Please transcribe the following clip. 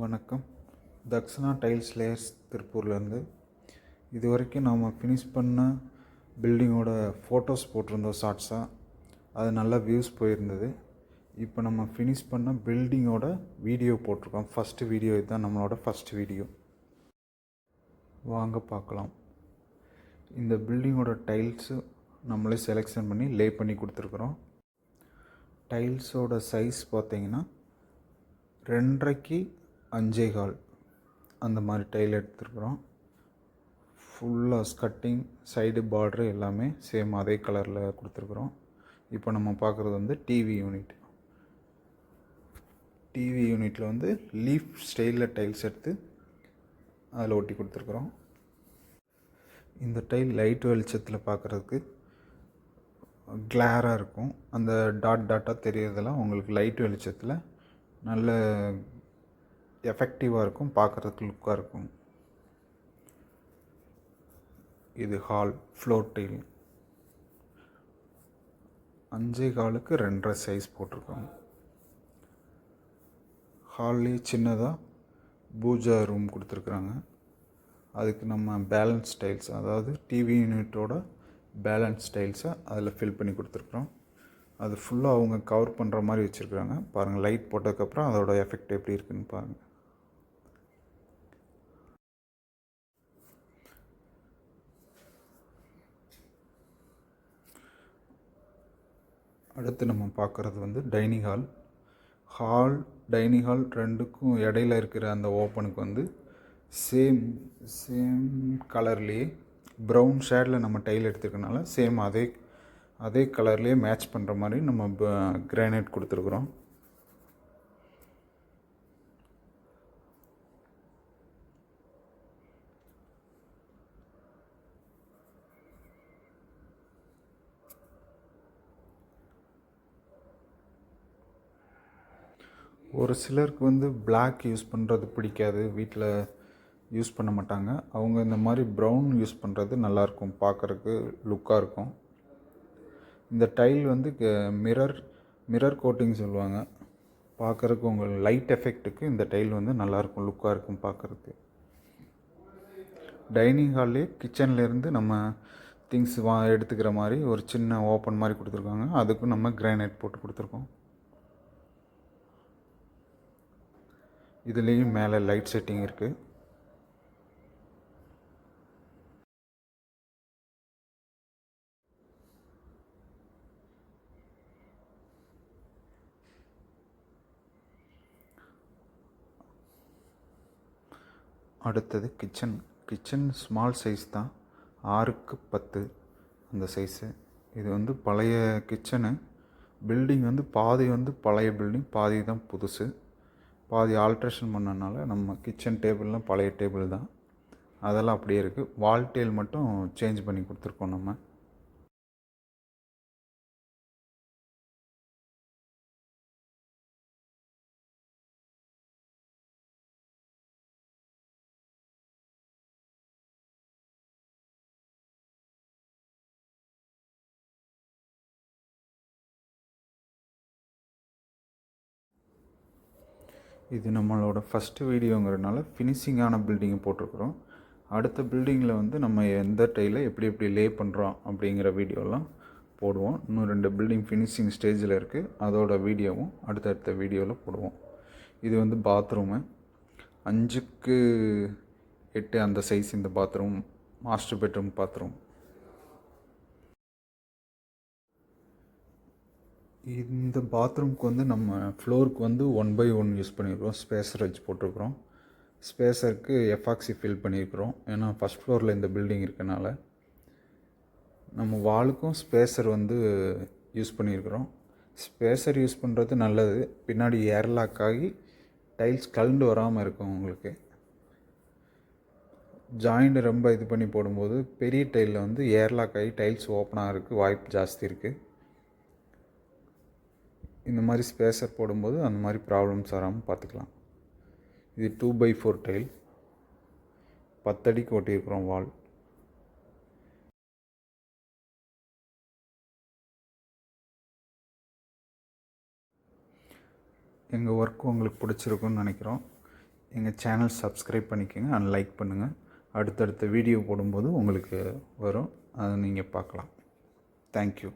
வணக்கம். Dakshana tiles layers திருப்பூர்லேருந்து. இது வரைக்கும் நாம் ஃபினிஷ் பண்ண பில்டிங்கோட ஃபோட்டோஸ் போட்டிருந்தோம் ஷார்ட்ஸாக. அது நல்லா வியூஸ் போயிருந்தது. இப்போ நம்ம ஃபினிஷ் பண்ண பில்டிங்கோட வீடியோ போட்டிருக்கோம். ஃபஸ்ட்டு வீடியோ இதுதான் நம்மளோட ஃபஸ்ட் வீடியோ. வாங்க பார்க்கலாம். இந்த பில்டிங்கோட டைல்ஸு நம்மளே செலெக்ஷன் பண்ணி லே பண்ணி கொடுத்துருக்குறோம். டைல்ஸோட சைஸ் பார்த்திங்கன்னா 2.5 5.25 அந்த மாதிரி டைல் எடுத்துருக்குறோம். ஃபுல்லாக ஸ்கட்டிங், சைடு பார்ட்ரு எல்லாமே சேம் அதே கலரில் கொடுத்துருக்குறோம். இப்போ நம்ம பார்க்குறது வந்து டிவி யூனிட். டிவி யூனிட்டில் வந்து லீஃப் ஸ்டைலில் டைல்ஸ் எடுத்து அதில் ஒட்டி கொடுத்துருக்குறோம். இந்த டைல் லைட் வெளிச்சத்தில் பார்க்குறதுக்கு கிளாராக இருக்கும். அந்த டாட்டாக தெரியறதெல்லாம் உங்களுக்கு லைட் வெளிச்சத்தில் நல்ல எஃபெக்டிவாக இருக்கும், பார்க்குறதுக்கு லுக்காக இருக்கும். இது ஹால் ஃப்ளோர் டைல் 5.25க்கு 2.5 சைஸ் போட்டிருக்காங்க. ஹால்லேயே சின்னதாக பூஜா ரூம் கொடுத்துருக்குறாங்க. அதுக்கு நம்ம பேலன்ஸ் டைல்ஸ், அதாவது டிவி யூனிட்டோட பேலன்ஸ் டைல்ஸை அதில் ஃபில் பண்ணி கொடுத்துருக்குறோம். அது ஃபுல்லாக அவங்க கவர் பண்ணுற மாதிரி வச்சுருக்குறாங்க. பாருங்கள், லைட் போட்டதுக்கப்புறம் அதோட எஃபெக்ட் எப்படி இருக்குதுன்னு பாருங்கள். அடுத்து நம்ம பார்க்குறது வந்து டைனிங் ஹால். டைனிங் ஹால் ரெண்டுக்கும் இடையில இருக்கிற அந்த ஓப்பனுக்கு வந்து சேம் கலர்லேயே ப்ரௌன் ஷேடில் நம்ம டைல் எடுத்துருக்கனால சேம் அதே கலர்லேயே மேட்ச் பண்ணுற மாதிரி நம்ம கிரானைட் கொடுத்துருக்குறோம். ஒரு சிலருக்கு வந்து பிளாக் யூஸ் பண்ணுறது பிடிக்காது, வீட்டில் யூஸ் பண்ண மாட்டாங்க. அவங்க இந்த மாதிரி ப்ரௌன் யூஸ் பண்ணுறது நல்லாயிருக்கும், பார்க்குறதுக்கு லுக்காக இருக்கும். இந்த டைல் வந்து மிரர் கோட்டிங் சொல்லுவாங்க. பார்க்குறதுக்கு உங்களுக்கு லைட் எஃபெக்ட்டுக்கு இந்த டைல் வந்து நல்லாயிருக்கும், லுக்காக இருக்கும் பார்க்குறதுக்கு. டைனிங் ஹால்லே கிச்சன்லேருந்து நம்ம திங்ஸ் எடுத்துக்கிற மாதிரி ஒரு சின்ன ஓப்பன் மாதிரி கொடுத்துருக்காங்க. அதுக்கும் நம்ம கிரானைட் போட்டு கொடுத்துருக்கோம். இதுலேயும் மேலே லைட் செட்டிங் இருக்குது. அடுத்தது கிச்சன் ஸ்மால் சைஸ் தான், 6க்கு 10 அந்த சைஸு. இது வந்து பழைய கிச்சனு. பில்டிங் வந்து பாதி வந்து பழைய பில்டிங், பாதி தான் புதுசு. பாதி ஆல்ட்ரேஷன் பண்ணனால நம்ம கிச்சன் டேபிள்லாம் பழைய டேபிள் தான், அதெல்லாம் அப்படியே இருக்குது. வால் டைல் மட்டும் சேஞ்ச் பண்ணி கொடுத்துருக்கோம் நம்ம. இது நம்மளோட ஃபஸ்ட்டு வீடியோங்கிறதுனால ஃபினிஷிங்கான பில்டிங்கை போட்டிருக்குறோம். அடுத்த பில்டிங்கில் வந்து நம்ம எந்த டைலை எப்படி லே பண்ணுறோம் அப்படிங்கிற வீடியோலாம் போடுவோம். இன்னும் 2 பில்டிங் ஃபினிஷிங் ஸ்டேஜில் இருக்குது, அதோட வீடியோவும் அடுத்தடுத்த வீடியோவில் போடுவோம். இது வந்து பாத்ரூமு 5க்கு 8 அந்த சைஸ். இந்த பாத்ரூம் மாஸ்டர் பெட்ரூம் பாத்ரூம். இந்த பாத்ரூம்க்கு வந்து நம்ம ஃப்ளோருக்கு வந்து 1/1 யூஸ் பண்ணியிருக்கிறோம். ஸ்பேஸர் வச்சு போட்டிருக்கிறோம். ஸ்பேஸருக்கு எஃபாக்சி ஃபில் பண்ணியிருக்கிறோம். ஏன்னா ஃபஸ்ட் ஃப்ளோரில் இந்த பில்டிங் இருக்கனால நம்ம வாலுக்கும் ஸ்பேஸர் வந்து யூஸ் பண்ணியிருக்கிறோம். ஸ்பேஸர் யூஸ் பண்ணுறது நல்லது, பின்னாடி ஏர்லாக் ஆகி டைல்ஸ் கலண்டு வராமல் இருக்கும். உங்களுக்கு ஜாயிண்ட் ரொம்ப இது பண்ணி போடும்போது பெரிய டைலில் வந்து ஏர்லாக் ஆகி டைல்ஸ் ஓப்பன் ஆகிறதுக்கு வாய்ப்பு ஜாஸ்தி இருக்குது. இந்த மாதிரி ஸ்பேஸர் போடும்போது அந்த மாதிரி ப்ராப்ளம்ஸ் வராமல் பார்த்துக்கலாம். இது 2/4 டைல், 10 அடிக்கு ஒட்டியிருக்கிறோம் வால். எங்கள் ஒர்க் உங்களுக்கு பிடிச்சிருக்குன்னு நினைக்கிறோம். எங்கள் சேனல் சப்ஸ்கிரைப் பண்ணிக்கோங்க அண்ட் லைக் பண்ணுங்கள். அடுத்தடுத்த வீடியோ போடும்போது உங்களுக்கு வரும், அதை நீங்கள் பார்க்கலாம். தேங்க்யூ.